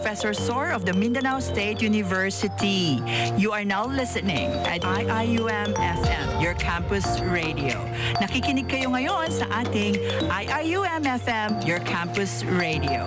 Professor Sor of the Mindanao State University. You are now listening at IIUM-FM, your campus radio. Nakikinig kayo ngayon sa ating IIUM-FM, your campus radio.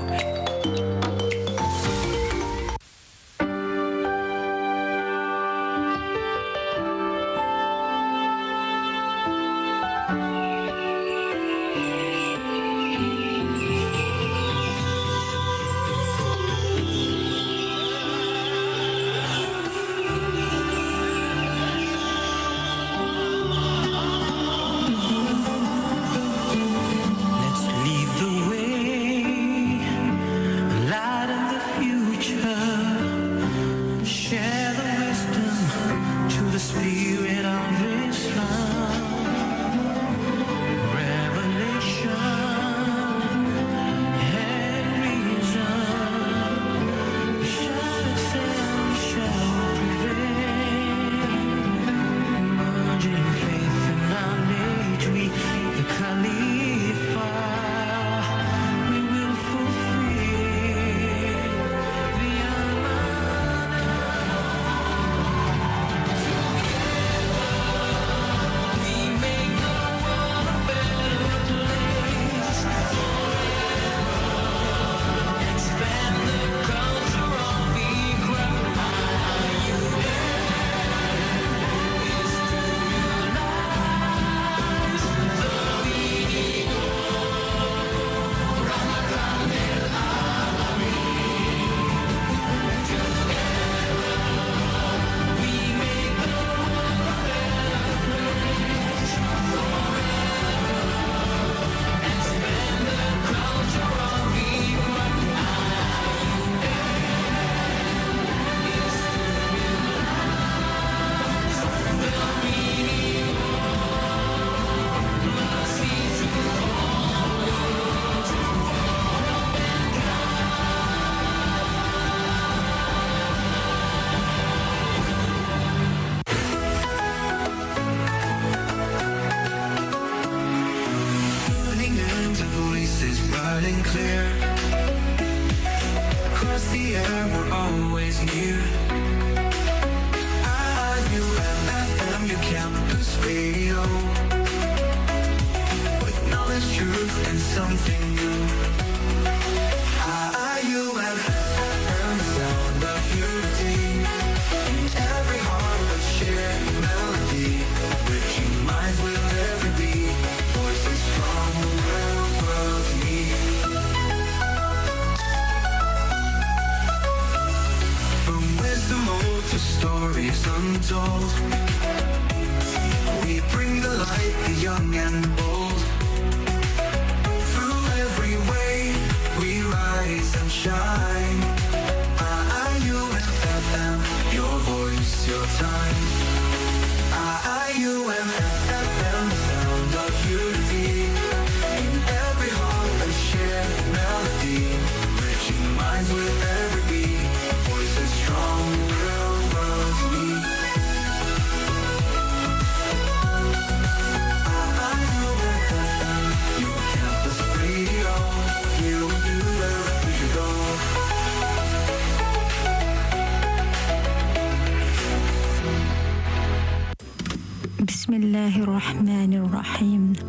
Bismillahirrahmanirrahim.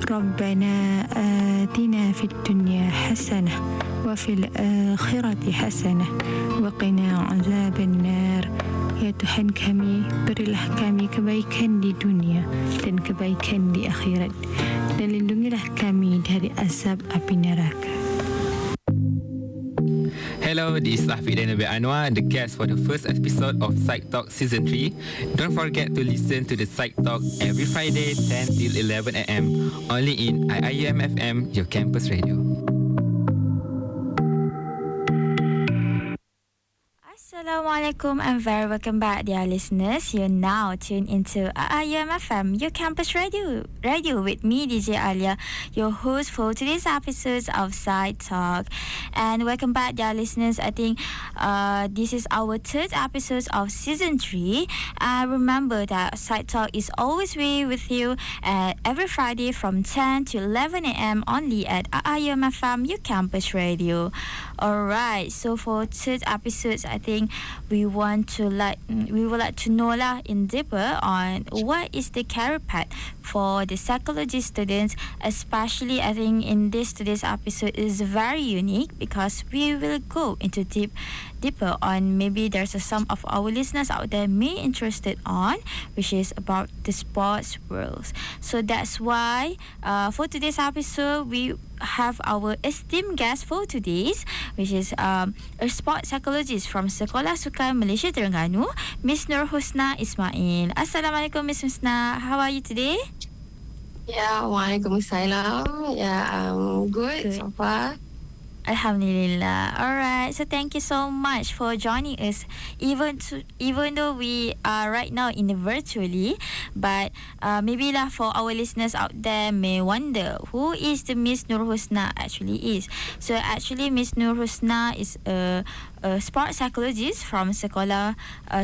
Rabbana atina fid dunya hasanah wa fil akhirati hasanah wa qina azabannar. Ya Tuhan kami, berilah kami kebaikan di dunia dan kebaikan di akhirat, dan lindungilah kami dari azab api neraka. Hello, this is Afiq dan Nabil Anwar, the guest for the first episode of PsychTalk Season 3. Don't forget to listen to the PsychTalk every Friday 10 till 11 a.m. only in IIUM FM, your campus radio. Assalamualaikum and very welcome back, dear listeners. You're now tuned into IIUM FM, your campus radio with me, DJ Aleeya, your host for today's episodes of PsychTalk. And welcome back, dear listeners. I think this is our third episode of season 3. Remember that PsychTalk is always with you every Friday from 10 to 11 a.m. only at IIUM FM, your campus radio. Alright, so for third episodes, I think we would like to know in deeper on what is the career path for the psychology students. Especially, I think in today's episode is very unique because we will go into deeper on maybe there's some of our listeners out there may interested on, which is about the sports world. So that's why for today's episode we have our esteemed guest for today's, which is a sport psychologist from Sekolah Sukan Malaysia Terengganu, Miss Nur Husna Ismail. Assalamualaikum, Miss Husna. How are you today? Yeah, Waalaikumsalam. Yeah, I'm good so far. Alhamdulillah. Alright, so thank you so much for joining us, even though we are right now in the virtually, but maybe for our listeners out there may wonder who is the Miss Nur Husna actually is. So actually Miss Nur Husna is a sport psychologist from Sekolah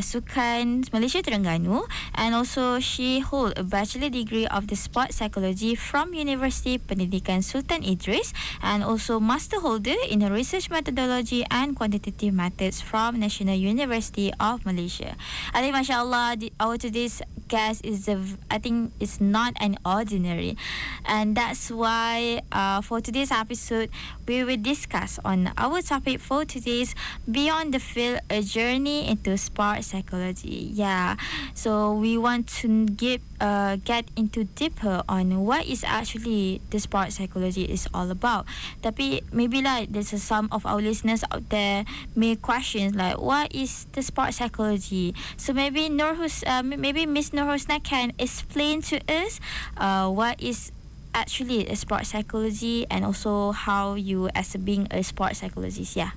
Sukan Malaysia Terengganu, and also she holds a bachelor degree of the sport psychology from University Pendidikan Sultan Idris, and also master holder in research methodology and quantitative methods from National University of Malaysia. I think mashallah our today's guest is I think it's not an ordinary, and that's why for today's episode we will discuss on our topic for today's Beyond the Field, a journey into sport psychology. Yeah, so we want to get into deeper on what is actually the sport psychology is all about. Tapi maybe there's some of our listeners out there may question what is the sport psychology. So maybe maybe Miss Nur Husna can explain to us what is actually a sport psychology, and also how you as being a sport psychologist. Yeah.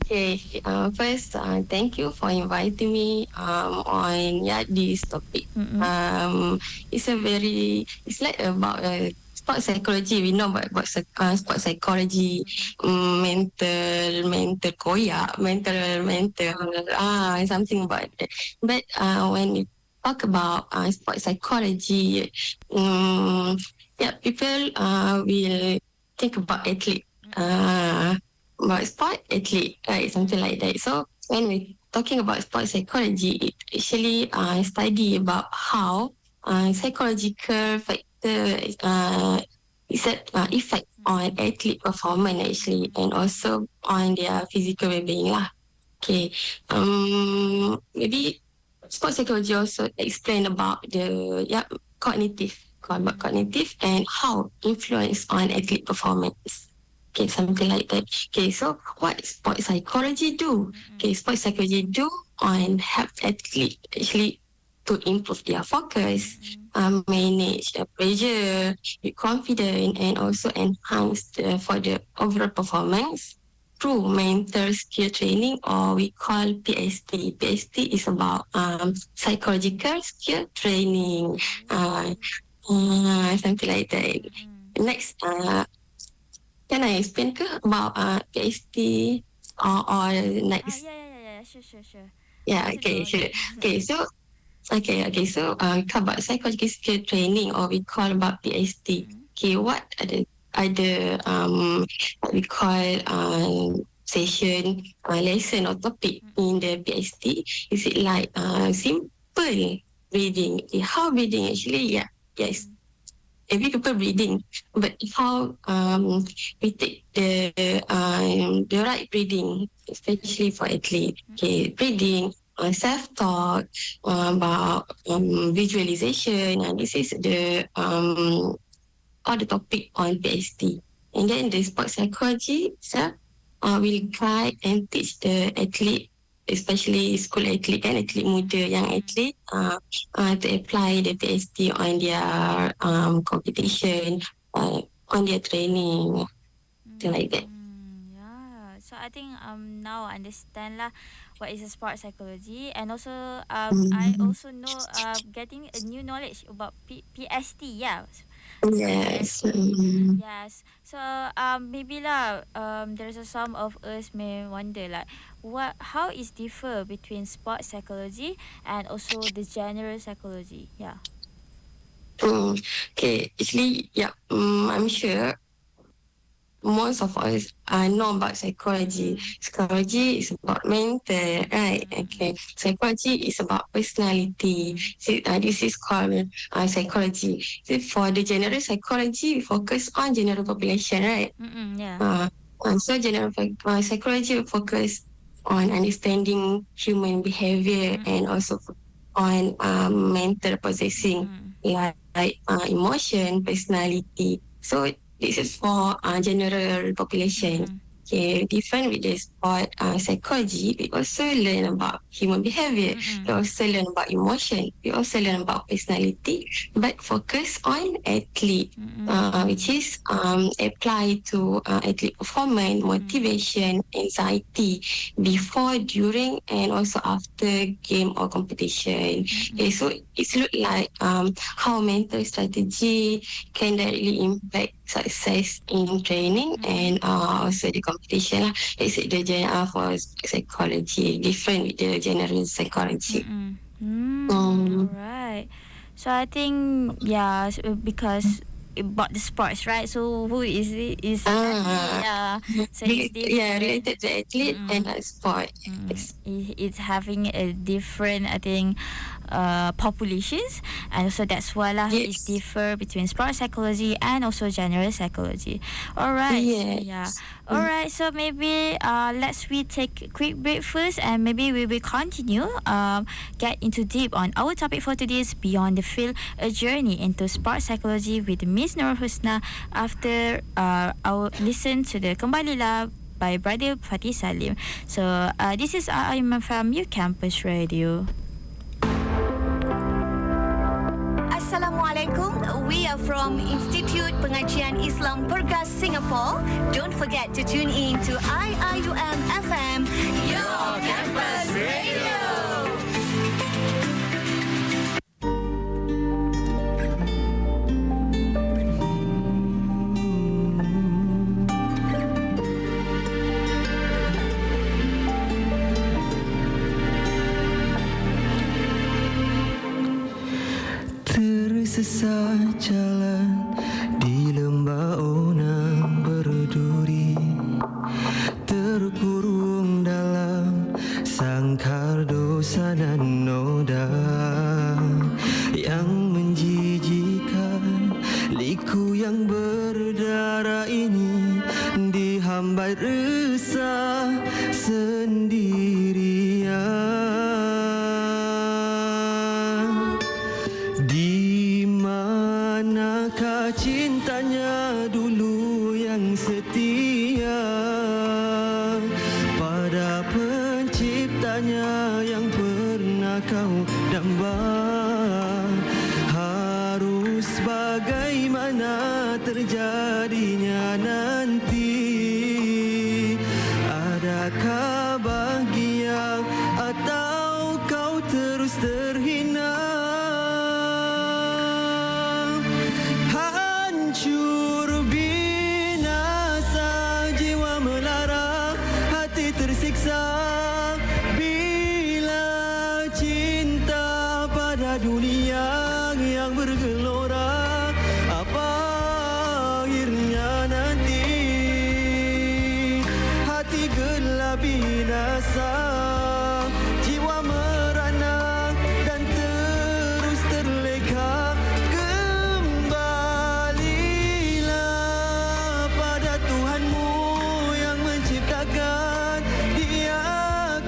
Okay, first, thank you for inviting me on this topic. It's like about sport psychology. We know about sport psychology, mental koyak, something about that. But when you talk about sport psychology, people will think about athlete. About sport athlete, right? Something like that. So when we're talking about sport psychology, it actually study about how psychological factor effect on athlete performance actually, and also on their physical well-being lah. Okay, maybe sport psychology also explain about the cognitive and how influence on athlete performance. Okay, something like that. Okay, so what sport psychology do? Okay, sport psychology do on help athlete actually to improve their focus, manage the pressure, be confident, and also enhance for the overall performance through mental skill training, or we call PST. PST is about psychological skill training, something like that. Next, can I explain about PST or next? Sure. Yeah, okay, sure. Okay, so about psychological skill training, or we call about PST. Okay, what are the what we call session, lesson or topic in the PST? Is it like simple breathing? How breathing actually? Yes. Every people breathing, but how we take the right breathing, especially for athlete. Okay, breathing, self-talk, about visualization, and this is the all the topic on PST. And then the sport psychology itself will guide and teach the athlete, especially school athlete and athlete muda, young athlete, to apply the PST on their competition, on their training, something like that. So I think now I understand lah what is a sport psychology, and also I also know getting a new knowledge about PST. Yeah. Yes. Yes. So maybe lah there's some of us may wonder like how is differ between sport psychology and also the general psychology. Yeah. Okay, actually, yeah, I'm sure most of us know about psychology. Psychology is about mental, right? Okay, psychology is about personality. So, this is called psychology. So for the general psychology, we focus on general population, right? Yeah. So general psychology will focus on understanding human behavior and also on mental processing, like emotion, personality. So this is for general population. Okay, different with the sport psychology, we also learn about human behavior. We also learn about emotion. We also learn about personality, but focus on athlete, which is apply to athlete performance, motivation, anxiety before, during, and also after game or competition. Okay, so it's look like how mental strategy can directly impact success in training and also the competition lah. It's the general for psychology, different with the general psychology. Alright. So I think because about the sports, right? So who is it? Is athlete, so it's different. Related to athlete and sport. It's having a different, I think, populations, and so that's why lah it's differ between sport psychology and also general psychology. Alright. Yes. Alright, so maybe let's we take a quick break first, and maybe we will continue get into deep on our topic for today's Beyond the Field, a journey into sport psychology with Miss Nur Husna after our listen to the Kembali Lah by Brother Fatih Salim. So this is IMFM, your campus radio. Assalamualaikum. We are from Institute Pengajian Islam Pergas Singapore. Don't forget to tune in to IIUM FM, your campus radio. Tersesat jalan di lembah ona berduri, terkurung dalam sangkar dosa dan noda yang menjijikan. Liku yang berdarah ini dihambat resah sendirian. Manakah cintanya dulu yang setia pada penciptanya yang pernah kau damba? Harus bagaimana terjadinya nanti? Adakah bahagia atau kau terus terhina? Hancur binasa, jiwa melara, hati tersiksa bila cinta pada dunia yang bergelora. Apa akhirnya nanti? Hati gelap binasa, jiwa merana dan terus terleka. Kembalilah pada Tuhanmu yang menciptakan. Dia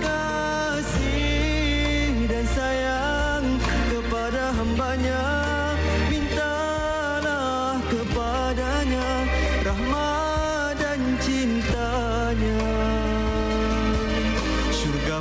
kasih dan sayang kepada hambanya. Mintalah kepadanya rahmat dan cintanya. Syurga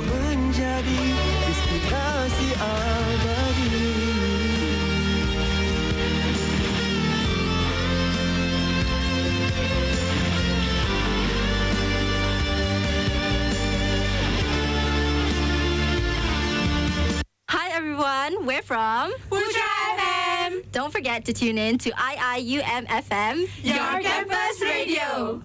we're from Putra FM, Don't forget to tune in to IIUM FM, your campus radio.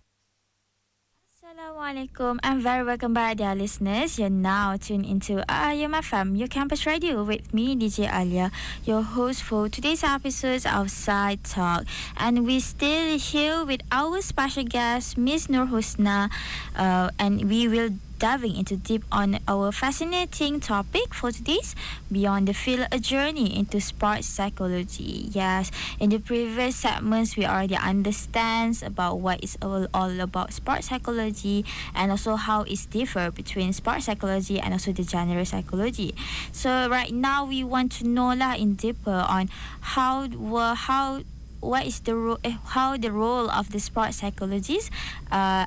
Assalamualaikum and very welcome back, dear listeners. You're now tuned into IIUM FM, your campus radio, with me, DJ Aleeya, your host for today's episodes of PsychTalk. And we're still here with our special guest, Miss Nur Husna, and we will diving into deep on our fascinating topic for today's Beyond the Field, a journey into sports psychology. Yes, in the previous segments, we already understand about what is all about sports psychology and also how it's differ between sports psychology and also the general psychology. So right now, we want to know in deeper on what is how the role of the sports psychologist,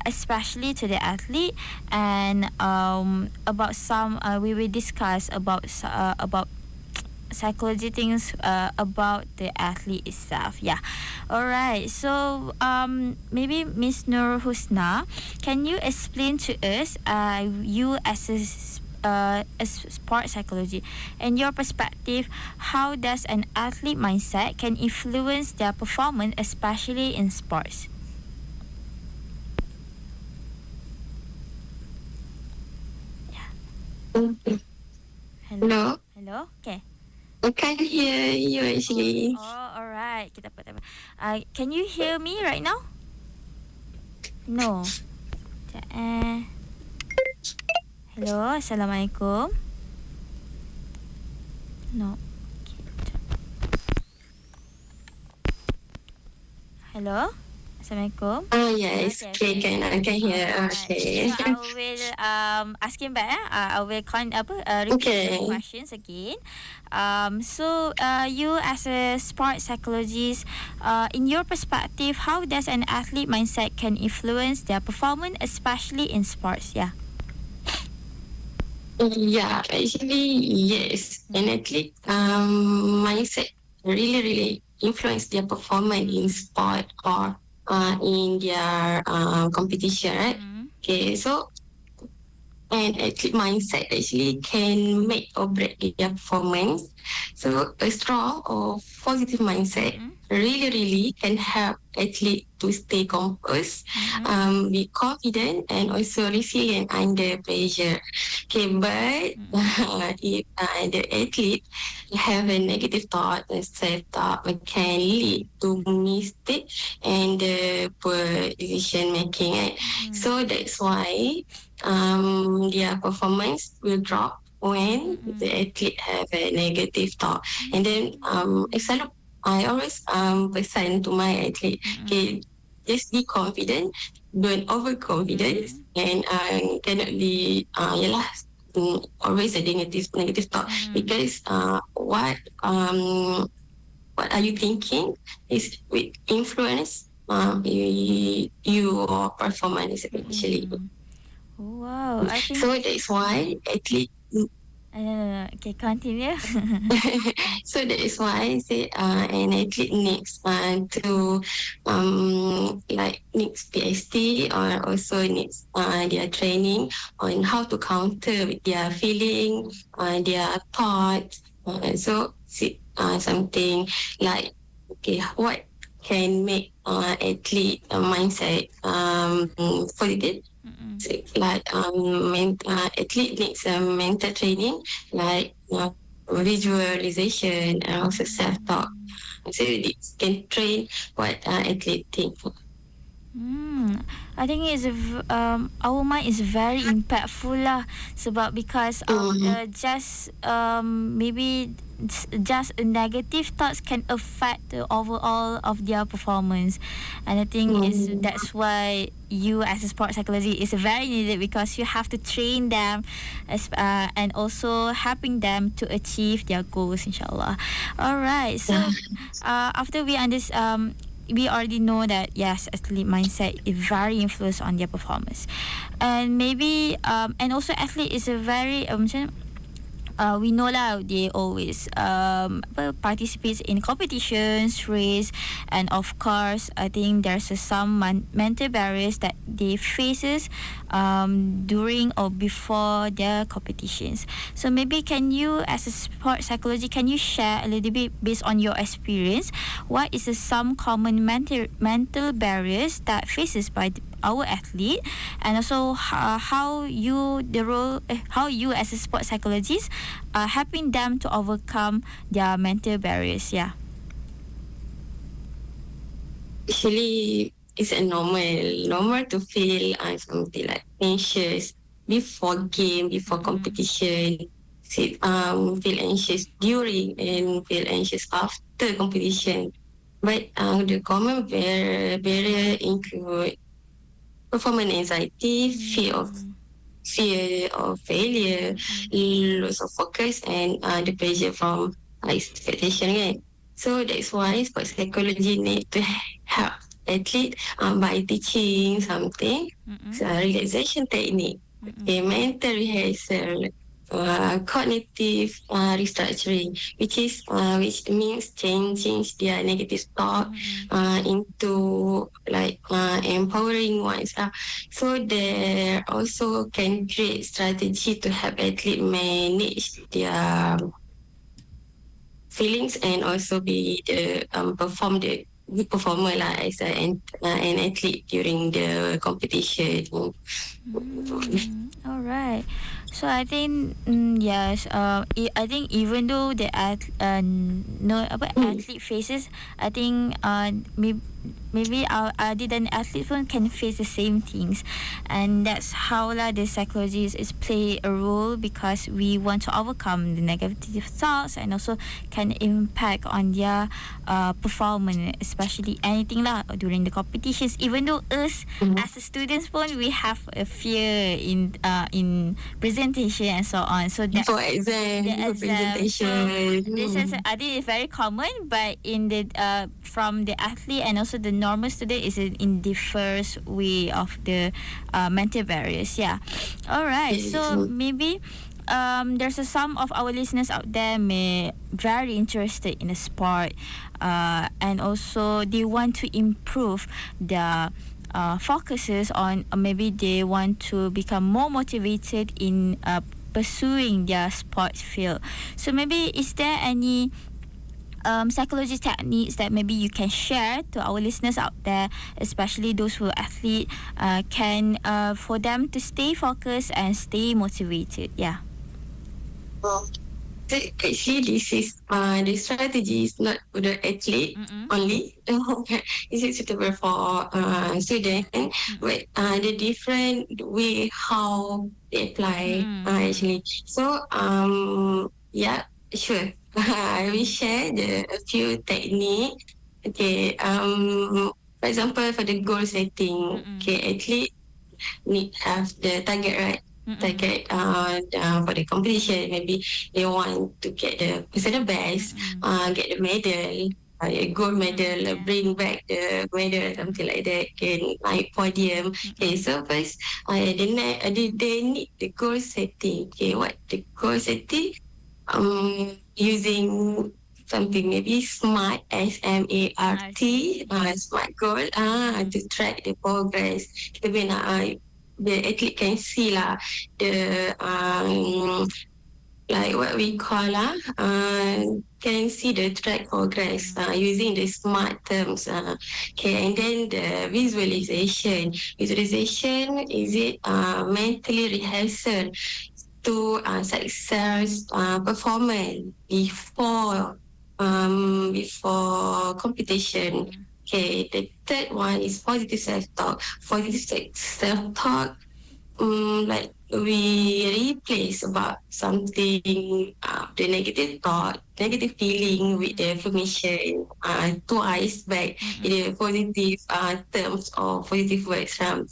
especially to the athlete, and about some we will discuss about psychology things about the athlete itself. Yeah, all right. So maybe Miss Nur Husna, can you explain to us you as a sport psychology, in your perspective, how does an athlete mindset can influence their performance, especially in sports? Hello? Hello? Okay. I can't hear you actually. Oh, alright. Kita apa? Can you hear me right now? No. Hello, Assalamualaikum. No. Hello, Assalamualaikum. Oh yes, okay, I can hear. Okay. So I will ask him back. I will repeat the questions again. So you as a sports psychologist, in your perspective, how does an athlete mindset can influence their performance, especially in sports? Yeah. Yeah, actually, yes. An athlete mindset really influence their performance in sport or in their competition, right? Okay, so an athlete mindset actually can make or break their performance. So a strong or positive mindset really can help athlete to stay composed, be confident and also resilient under pressure. Okay, but if the athlete have a negative thought and self-talk, it can lead to mistake and poor decision making. Right? So that's why their performance will drop when the athlete have a negative thought. And then I always present to my athlete, okay, just be confident, don't overconfidence, and cannot be always a negative thought, because what are you thinking is with influence your performance actually. Wow, I think So that's why athlete. okay, continue. So that is why I say an athlete needs to needs PhD, or also needs their training on how to counter with their feeling, their thoughts. So something like, okay, what can make athlete mindset positive? So, like athlete needs mental training, like visualization and also self-talk. So it can train what athlete think. I think our mind is very impactful lah, sebab because just maybe just a negative thoughts can affect the overall of their performance, and I think that's why you as a sports psychologist is very needed, because you have to train them and also helping them to achieve their goals, inshallah. All right, so after we already know that yes, athlete mindset is very influence on their performance, and maybe and also athlete is a very we know lah they always participates in competitions, race, and of course I think there's some mental barriers that they faces during or before their competitions. So maybe can you, as a sport psychologist, can you share a little bit based on your experience, what is some common mental barriers that faces by our athlete, and also how you as a sport psychologist are helping them to overcome their mental barriers? Yeah. Actually, it's a normal to feel something like anxious before game, before competition. Feel anxious during and feel anxious after competition. But the common barrier include performance anxiety, fear of failure, loss of focus, and the pressure from expectation. Right? So that's why sports psychology need to help athlete by teaching something, relaxation technique, mental rehearsal, cognitive restructuring, which means changing their negative thought into like empowering ones. So they also can create strategy to help athlete manage their feelings and also be the perform the good performer lah as an athlete during the competition. All right. So I think yes. I think even though the athlete faces, I think maybe our other than athlete pun can face the same things, and that's how lah the psychologist is play a role, because we want to overcome the negative thoughts and also can impact on their performance, especially anything lah during the competitions. Even though us as a students pun we have a fear in presentation and so on. So that's For exam, the for presentation. So this is, I think it's very common, but in the from the athlete and also the normal student is in the first way of the mental barriers. Yeah. All right. So maybe there's some of our listeners out there may very interested in the sport, and also they want to improve their focuses on, maybe they want to become more motivated in pursuing their sports field. So maybe is there any psychology techniques that maybe you can share to our listeners out there, especially those who are athlete, can for them to stay focused and stay motivated? Yeah. Well, actually, this strategy is not for the athlete only. It's suitable for students, but the different way how they apply actually. So yeah, sure. I will share a few techniques. Okay. For example, for the goal setting, okay, athlete need have the target, right? Target for the competition. Maybe they want to get the personal best, get the medal, a gold medal, bring back the medal, something like that. Can naik podium. Okay, so first, they need the goal setting. Okay, what the goal setting? Using something maybe SMART, SMART, SMART goal, to track the progress. Kita nak the athlete can see lah the like what we call can see the track progress using the SMART terms. Okay, and then the visualization is it mentally rehearsal to success performance before competition. Okay, the third one is positive self-talk. Positive self-talk, like we replace about something, the negative thought, negative feeling with the affirmation, twice back in the positive terms or positive words. And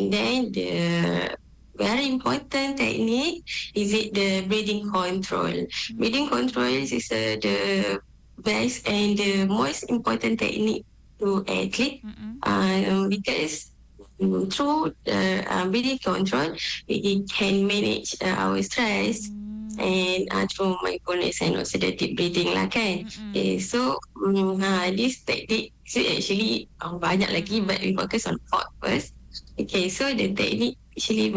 then the very important technique is it the breathing control. Breathing control is the best and the most important technique to athlete, because through the breathing control we can manage our stress and through mindfulness and also the deep breathing lah kan. Okay, so this technique so actually banyak lagi, but we focus on thought first. Okay, so the technique actually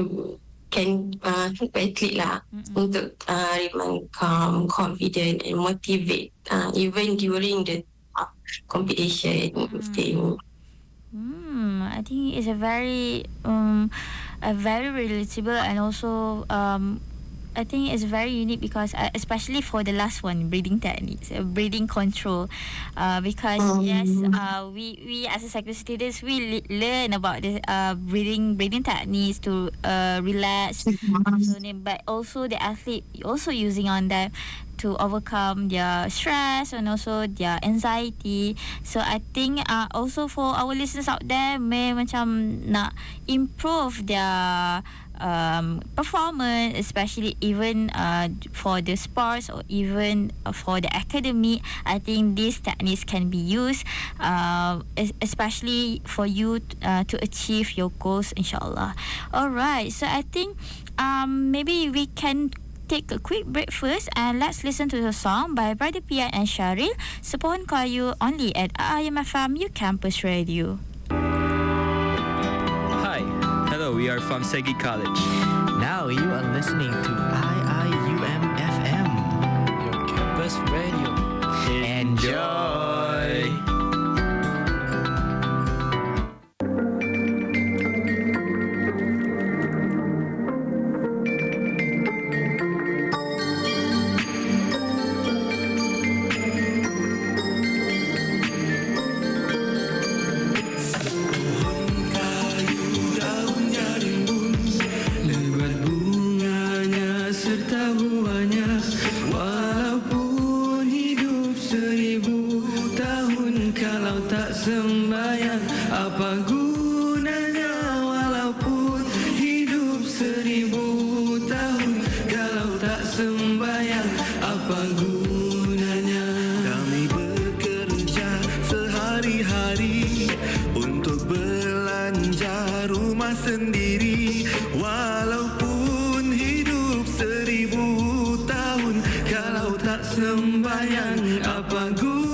can help athlete lah untuk remain calm, confident and motivate even during the competition thing. I think it's a very relatable, and also I think it's very unique because especially for the last one, breathing techniques, breathing control, because yes, we as a psychology students we learn about the breathing techniques to relax, but also the athlete also using on them to overcome their stress and also their anxiety. So I think also for our listeners out there may macam nak improve their performance, especially even for the sports or even for the academy. I think these techniques can be used, especially for you to achieve your goals, inshallah. Alright, so I think maybe we can take a quick break first, and let's listen to the song by Brother Pia and Sharil, Sepohon Kayu, only at IIMFM, your campus radio. Hi, hello, we are from Segi College. Now you are listening to IIUM FM, Your campus radio. Enjoy! Sembayang apa gunanya walaupun hidup 1000 tahun, kalau tak sembayang apa gunanya. Kami bekerja sehari-hari untuk belanja rumah sendiri, walaupun hidup 1000 tahun, kalau tak sembayang apa gunanya.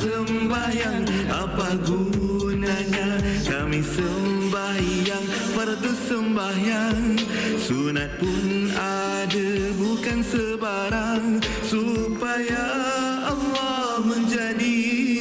Sembahyang apa gunanya? Kami sembahyang fardu sembahyang, sunat pun ada bukan sebarang, supaya Allah menjadi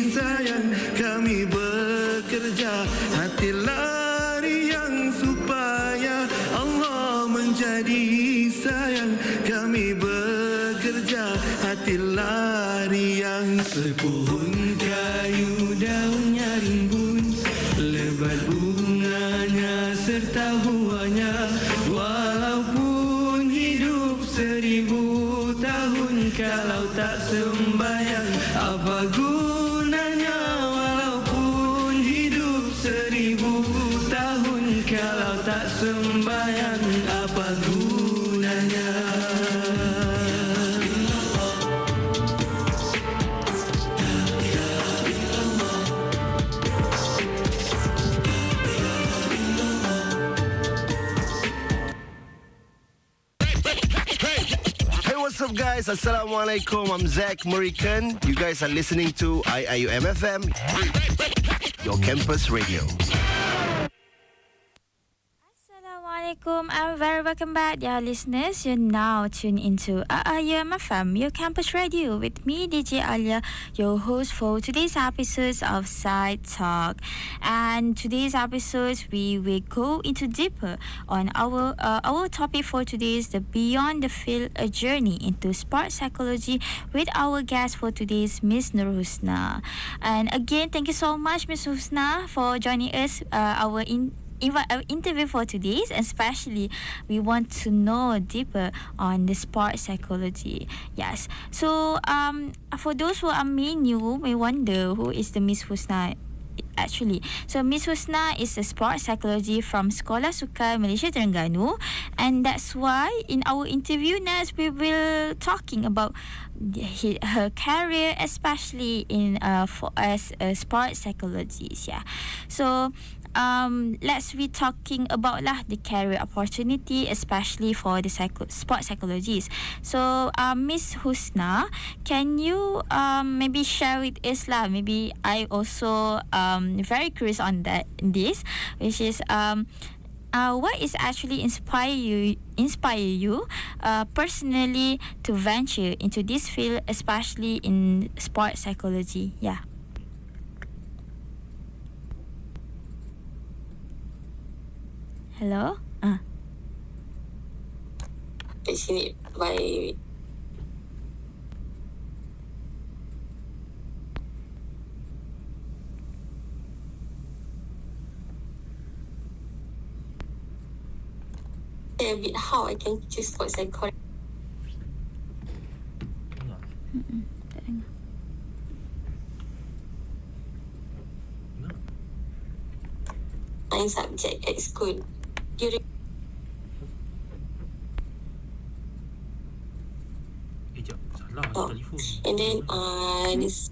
sayang. Kami bekerja hati lariang, supaya Allah menjadi sayang. Kami bekerja hati lariang. Sepohon kayu daunnya rimbun, lebat bunganya serta buahnya, walaupun hidup 1000 tahun, kalau tak sembahyang apa gunanya? Walaupun hidup 1000 tahun, kalau tak sembahyang apa gunanya? What's up, guys? Assalamualaikum. I'm Zach Murikan. You guys are listening to IIUM FM, your campus radio. Assalamualaikum and very welcome back, dear listeners. You're now tuned into IIUM FM, your campus radio, with me, DJ Aleeya, your host for today's episodes of PsychTalk. And today's episodes, we will go into deeper on our topic for today is the Beyond the Field, a journey into sport psychology, with our guest for today's Miss Nur Husna. And again, thank you so much, Miss Husna, for joining us our interview for today, and especially we want to know deeper on the sport psychology. Yes, so for those who are new may wonder who is the Miss Husna actually. So Miss Husna is a sport psychology from Sekolah Sukan Malaysia Terengganu, and that's why in our interview next we will talking about her career, especially in for as a sport psychologist. Yeah, so let's be talking about lah the career opportunity, especially for the sport psychologists. So Miss Husna, can you maybe share with us lah? Maybe I also very curious on this, which is what is actually inspire you personally to venture into this field, especially in sport psychology? Yeah. Hello? Passionate by a bit how I can choose sport psychology. Science subject at school. During and then this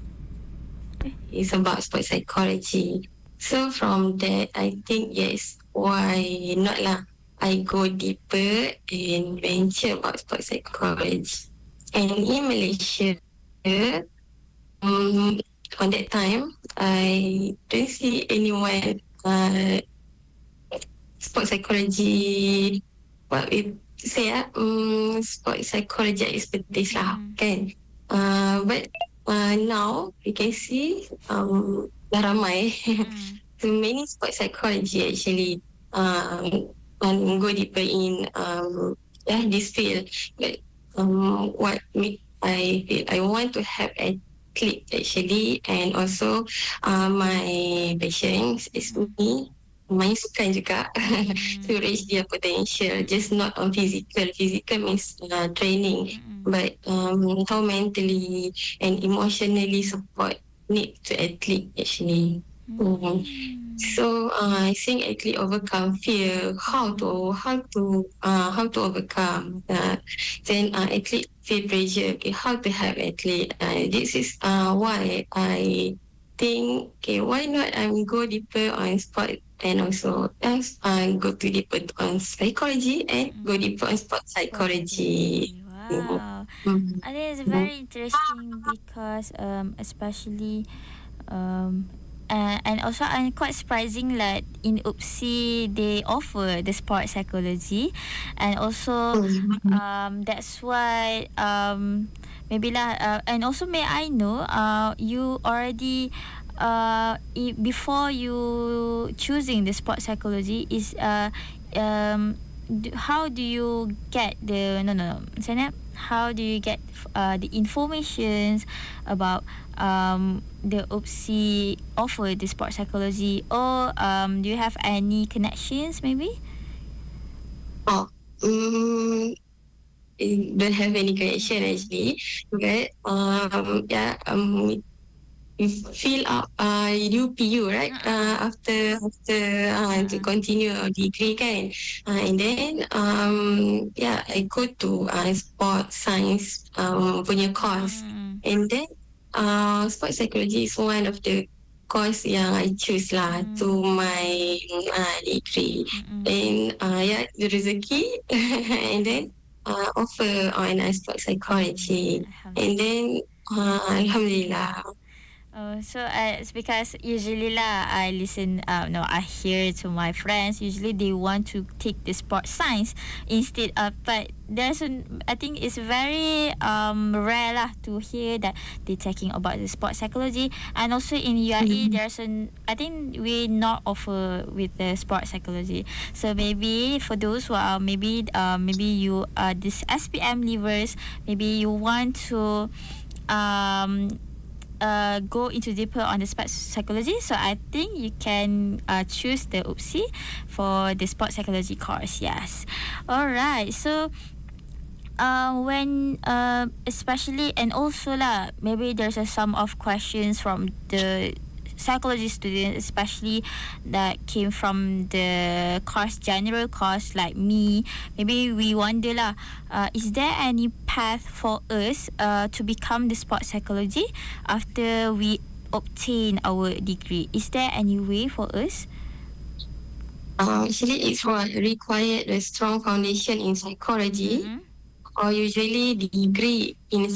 is about sport psychology. So from that, I think yes, why not lah? I go deeper and venture about sport psychology. And in Malaysia, on that time, I don't see anyone sport psychology, what we say sport psychology expertise lah, kan? But now we can see dah ramai so many sport psychology actually go deeper in this field. But what make I feel I want to help athlete actually, and also my passion is me main sukan juga to reach their potential, just not on physical means training, but how mentally and emotionally support need to athlete actually. So I think athlete overcome fear, how to overcome then athlete feel pressure, okay, how to help athlete. This is why I think, okay, why not go deeper on sport, and also go to deeper on psychology and go deeper on sport psychology. Wow. I think it's very interesting because especially and also I'm quite surprising that in UPSI they offer the sport psychology, and also that's why maybe lah and also may I know you already before you choosing the sport psychology is how do you get the how do you get the informations about the UPSI offer the sport psychology, or do you have any connections maybe? Don't have any connection actually, but you fill up UPU, right? After to continue our degree, kan? And then I go to sport science punya course, and then sport psychology is one of the course yang I choose lah to my degree. And the rezeki and then offer on sport psychology, and then alhamdulillah. So it's because usually lah I listen I hear to my friends, usually they want to take the sport science instead of, but I think it's very rare lah to hear that they talking about the sport psychology. And also in UAE I think we not offer with the sport psychology. So maybe for those who are maybe you are this SPM leavers, maybe you want to go into deeper on the sport psychology, so I think you can choose the UPSI for the sport psychology course. Yes. Alright, so when especially, and also lah, maybe there's some of questions from the psychology students, especially that came from the course, general course like me, maybe we wonder lah, is there any path for us to become the sport psychology after we obtain our degree? Is there any way for us? Actually, it's what required a strong foundation in psychology, or usually degree in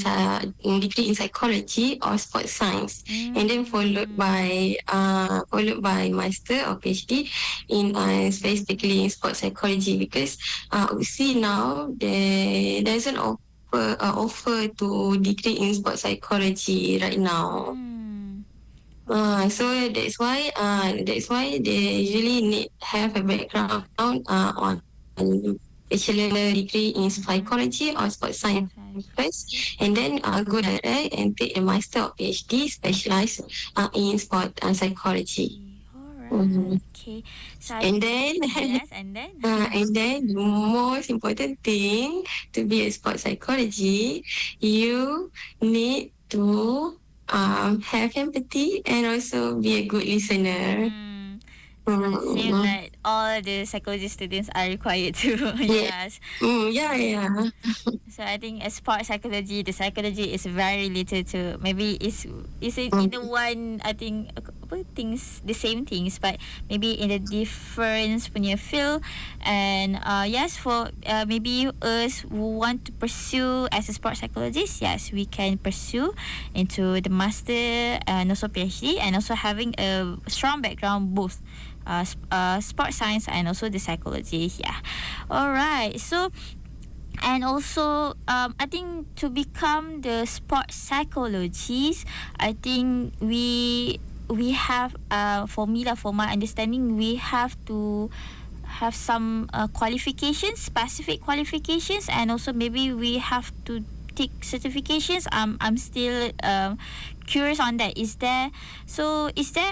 psychology or sports science, and then followed by master or PhD in specifically in sports psychology, because we see now there doesn't offer to degree in sports psychology right now. So that's why they usually need have a background on bachelor degree in psychology or sports science first, and then go direct and take a master or PhD specialized in sport psychology. Alright. Okay. So And then yes, and then and then the most important thing to be a sport psychology, you need to have empathy and also be a good listener. same like all the psychology students are required to. Yes. Yeah. So I think as sport psychology, the psychology is very related to, maybe it's in the one, I think things the same things, but maybe in a different punya field. And yes, for maybe us who want to pursue as a sport psychologist, yes, we can pursue into the master and also PhD, and also having a strong background both sport science and also the psychology. Yeah. Alright. So and also I think to become the sport psychologist, I think we have for me lah, for my understanding, we have to have some qualifications, specific qualifications, and also maybe we have to take certifications. I'm still curious on that. Is there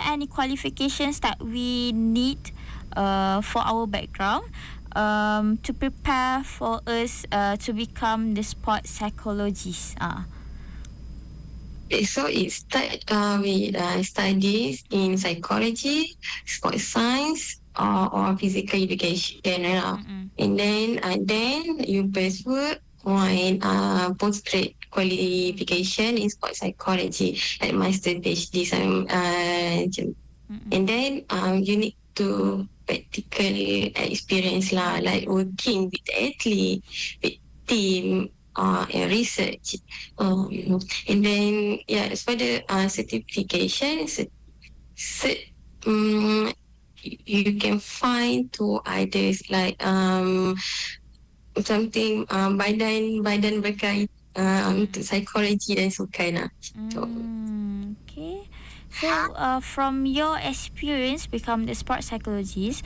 any qualifications that we need for our background to prepare for us to become the sport psychologist? So it start with studies in psychology, sports science, or physical education, and then you pursue on postgrad qualification in sports psychology at master PhD. And then you need to practical experience lah, like working with athlete, with team, and research. And then as for the certification, you can find to others like something badan berkait untuk psikologi dan sukan lah. Okay. So from your experience become the sport psychologist,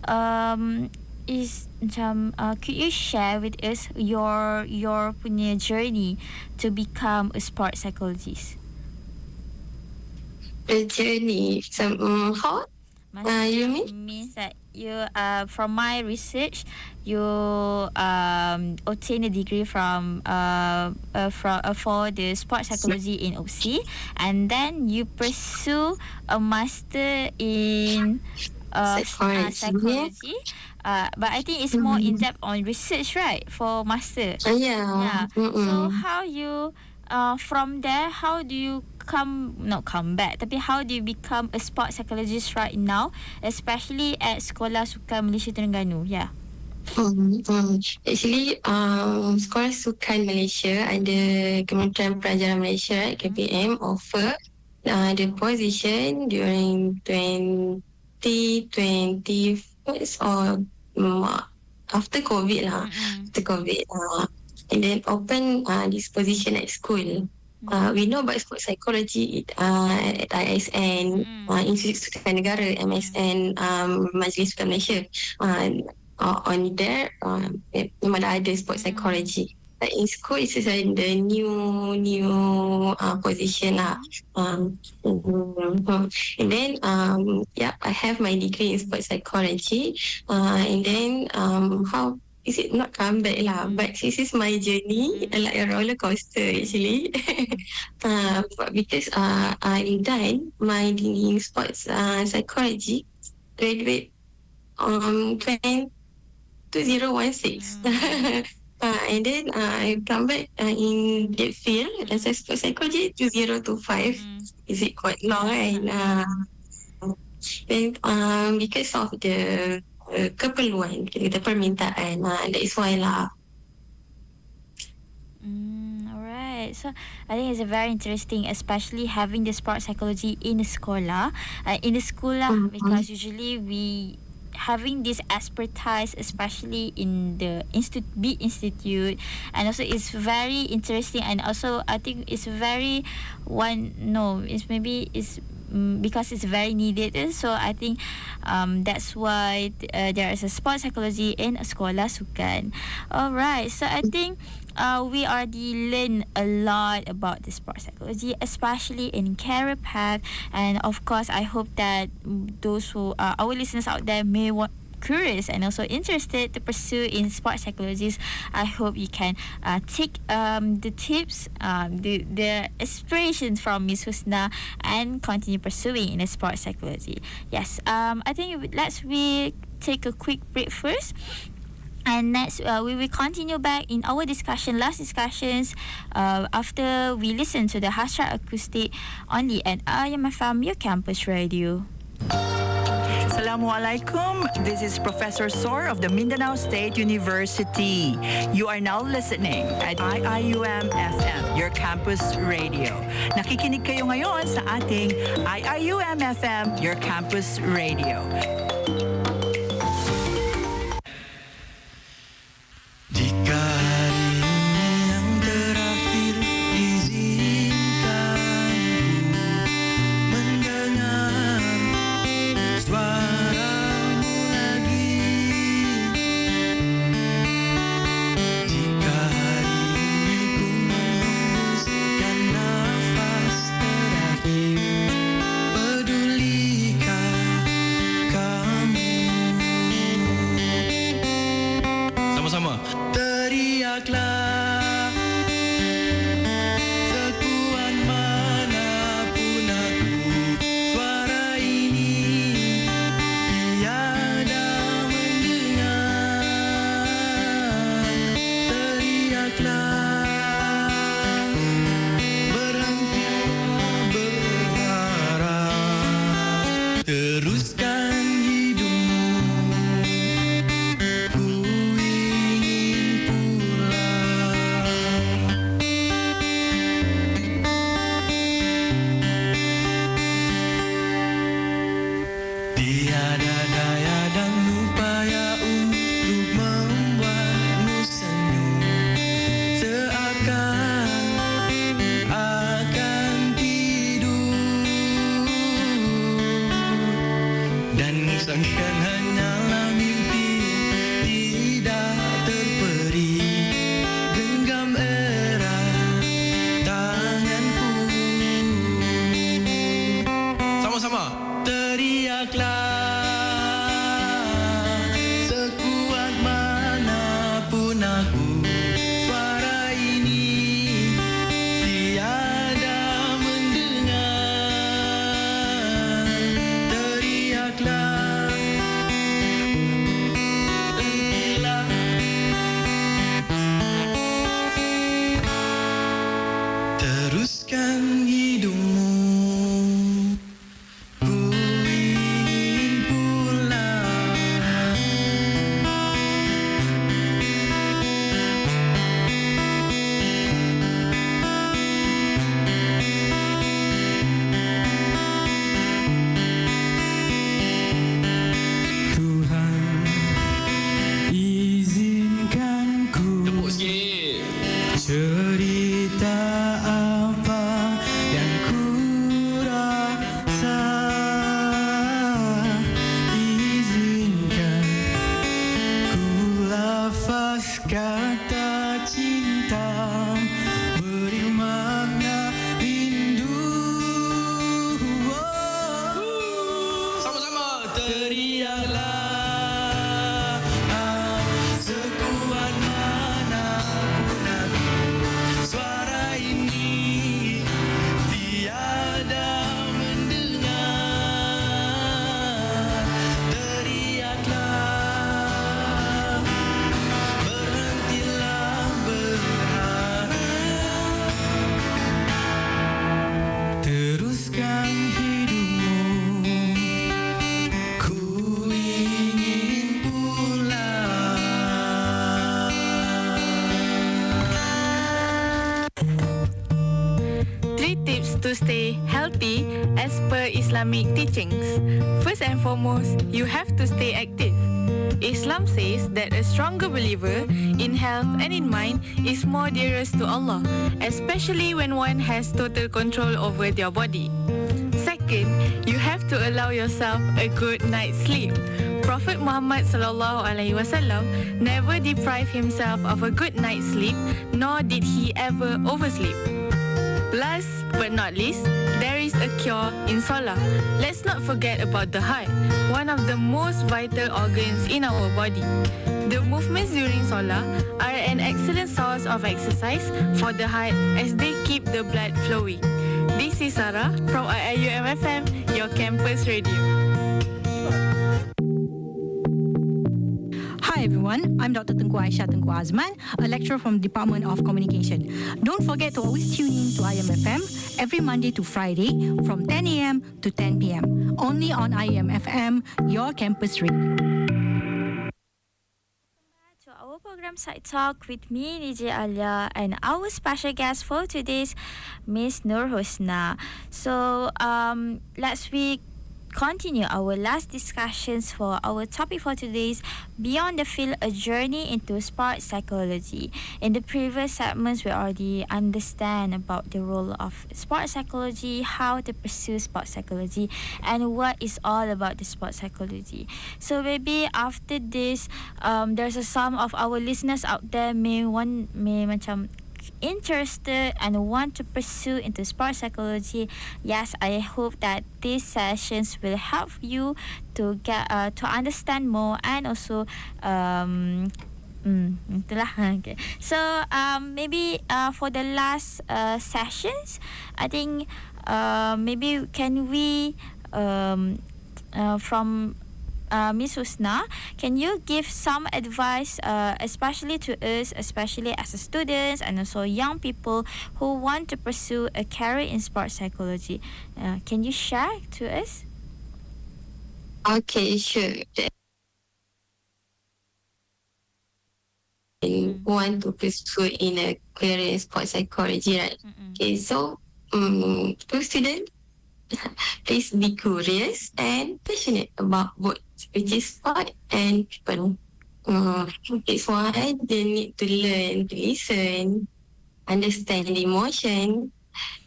could you share with us your punya journey to become a sport psychologist? The journey, how? You mean? Means that you from my research, you obtain a degree from for the sport psychology in OC, and then you pursue a master in psychology. But I think it's more in depth on research, right? For master. Yeah. So how you from there, how do you not come back, tapi how do you become a sport psychologist right now, especially at Sekolah Sukan Malaysia Terengganu? Yeah. Actually, Sekolah Sukan Malaysia ada Kementerian Pelajaran Malaysia, right, KPM, offer the position during 2020 or after COVID lah. After COVID, and then open this position at school. We know about sport psychology at ISN, Institut Sukan Negara, MSN, Majlis Sukan Malaysia. On there, memang ada sport psychology. But in school, it's the new position lah. And then, I have my degree in sport psychology. And then, how is it not comeback lah, but this is my journey, like a roller coaster actually. But because I'm done my degree in sports psychology, graduate on 2016. And then I come back in that field as a sports psychology 2025. Is it quite long, right? Then because of the keperluan, kita permintaan, that is why lah. Alright, so I think it's very interesting, especially having the sport psychology in the sekolah, because usually we having this expertise, especially in the institute, and also it's very interesting, and also I think it's very because it's very needed. So I think that's why there is a sport psychology in Sekolah Sukan. Alright, so I think we already learn a lot about the sport psychology, especially in career path, and of course I hope that those who our listeners out there may want curious and also interested to pursue in sport psychologists, I hope you can take the tips, the inspirations from Miss Husna and continue pursuing in the sport psychology. Yes, I think we take a quick break first. And next, we will continue back in our last discussions, after we listen to the Hasrat Acoustic only at IMFM, your campus radio. Assalamualaikum. This is Professor Sor of the Mindanao State University. You are now listening at IIUM FM, your campus radio. Nakikinig kayo ngayon sa ating IIUM FM, your campus radio. Jika hari ini yang terakhir, izinkan ku mendengar suaramu lagi. Jika hari ini ku menghembuskan nafas terakhir, pedulikah kamu? Sama-sama. Teriaklah sekuat manapun aku, suara ini tiada mendengar. Teriaklah, berhentilah berharap, teruskan hidupmu. Ku ingin pulang. Tiada daya dan upaya untuk membuatmu senyum, seakan akan tidur, dan sangkan hanyalah mimpi tidak terperi. Genggam erat tanganku, sama-sama. Teriaklah sekuat manapun aku, suara ini tiada mendengar. Teriaklah, Islamic teachings. First and foremost, you have to stay active. Islam says that a stronger believer in health and in mind is more dearest to Allah, especially when one has total control over their body. Second, you have to allow yourself a good night's sleep. Prophet Muhammad sallallahu alaihi wasallam never deprived himself of a good night's sleep, nor did he ever oversleep. Last but not least, there is a cure in Salah. Let's not forget about the heart, one of the most vital organs in our body. The movements during Salah are an excellent source of exercise for the heart as they keep the blood flowing. This is Sarah from IIUM FM, your campus radio. Hi everyone, I'm Dr. Tengku Aisyah Tengku Azman, a lecturer from the Department of Communication. Don't forget to always tune in to IMFM every Monday to Friday from 10 a.m. to 10 p.m. Only on IMFM, your campus radio. To our program PsychTalk with me, DJ Aleeya, and our special guest for today's Miss Nur Husna. So last week, continue our last discussions for our topic for today's Beyond the Field, a journey into sport psychology. In the previous segments, we already understand about the role of sport psychology, how to pursue sport psychology, and what is all about the sport psychology. So maybe after this, there's some of our listeners out there may macam interested and want to pursue into sport psychology. Yes, I hope that these sessions will help you to get to understand more and also itulah. Okay. So maybe for the last sessions, I think maybe can we from Miss Husna, can you give some advice, especially to us, especially as a students and also young people who want to pursue a career in sports psychology? Can you share to us? Okay, sure. Want to pursue in a career in sports psychology, right? Okay, so to students, please be curious and passionate about both, which is sport and people. It's why they need to learn to listen, understand the emotion,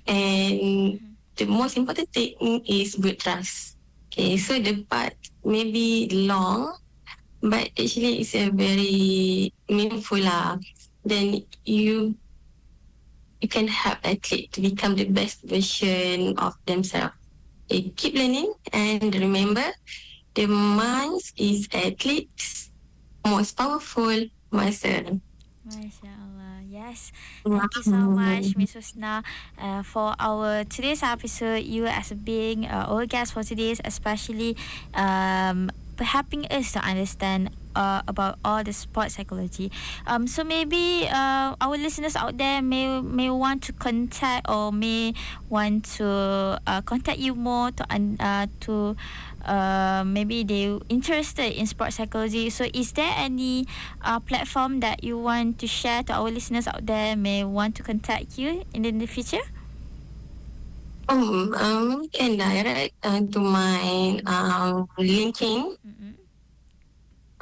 and the most important thing is good trust. Okay, so the part may be long, but actually it's a very meaningful lah. Then you can help athlete to become the best version of themselves. Okay, keep learning and remember, the mind is athlete's most powerful muscle. MashaAllah. Yes. Thank you so much, Miss Husna, for our today's episode. You as being our guest for today's, especially helping us to understand about all the sports psychology. So maybe our listeners out there may want to contact or may want to contact you more to maybe they interested in sports psychology. So is there any platform that you want to share to our listeners out there may want to contact you in the future? Can direct to my linking.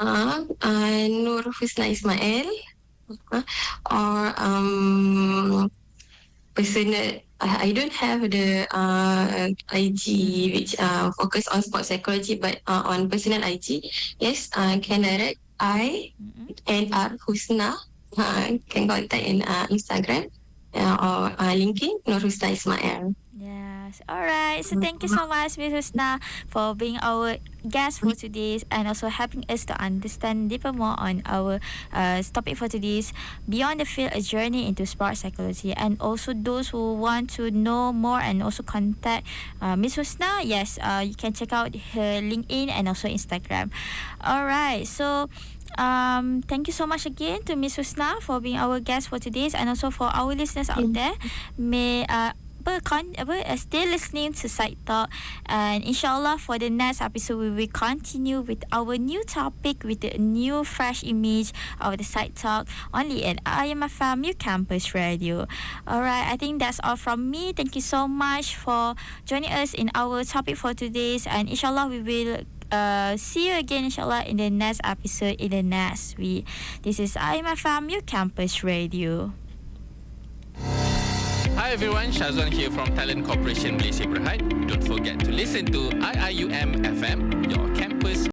Nur Husna Ismail, or personal. I don't have the IG which focus on sports psychology, but on personal IG, yes, can direct Nur Husna. Can contact in Instagram or linking Nur Husna Ismail. Yes. All right. So thank you so much, Miss Husna, for being our guest for today and also helping us to understand deeper more on our topic for today's Beyond the Field, a journey into sports psychology. And also those who want to know more and also contact Miss Husna, yes, you can check out her LinkedIn and also Instagram. All right. So thank you so much again to Miss Husna for being our guest for today and also for our listeners out there. still listening to PsychTalk, and inshallah for the next episode we will continue with our new topic with the new fresh image of the PsychTalk only at IMFM New Campus Radio. Alright, I think that's all from me. Thank you so much for joining us in our topic for today's, and inshallah we will see you again inshallah in the next episode in the next week. This is IMFM New Campus Radio. Hi everyone, Shazwan here from Talent Corporation Malaysia Berhad. Don't forget to listen to IIUM FM, your campus